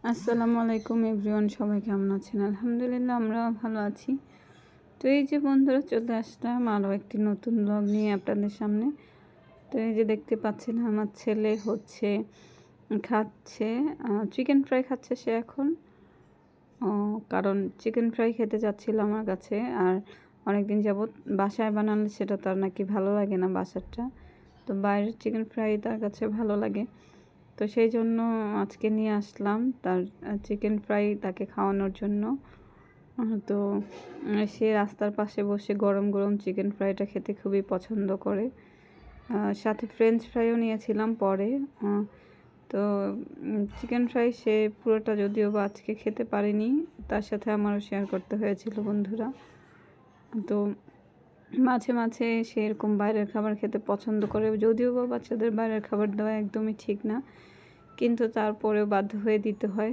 আসসালামু আলাইকুম এভরিওয়ান, সবাই কেমন আছেন? আলহামদুলিল্লাহ আমরা ভালো আছি। তো এই যে বন্ধুরা, চলে আসলাম আরও একটি নতুন ব্লগ নিয়ে আপনাদের সামনে। তো এই যে দেখতে পাচ্ছেন, আমার ছেলে খাচ্ছে চিকেন ফ্রাই খাচ্ছে সে এখন। কারণ চিকেন ফ্রাই খেতে চাচ্ছিল আমার কাছে, আর অনেক দিন যাবৎ বাসায় বানালে সেটা তার নাকি ভালো লাগে না বাসারটা। তো বাইরের চিকেন ফ্রাই তার কাছে ভালো লাগে। তো সেই জন্য আজকে নিয়ে আসলাম তার চিকেন ফ্রাই তাকে খাওয়ানোর জন্য। তো সে রাস্তার পাশে বসে গরম গরম চিকেন ফ্রাইটা খেতে খুবই পছন্দ করে। সাথে ফ্রেঞ্চ ফ্রাইও নিয়েছিলাম পরে। তো চিকেন ফ্রাই সে পুরোটা যদিও বা আজকে খেতে পারেনি, তার সাথে আমারও শেয়ার করতে হয়েছিল বন্ধুরা। তো মাঝে মাঝে সে এরকম বাইরের খাবার খেতে পছন্দ করে, যদিও বা বাচ্চাদের বাইরের খাবার দেওয়া একদমই ঠিক না, কিন্তু তারপরেও বাধ্য হয়ে দিতে হয়।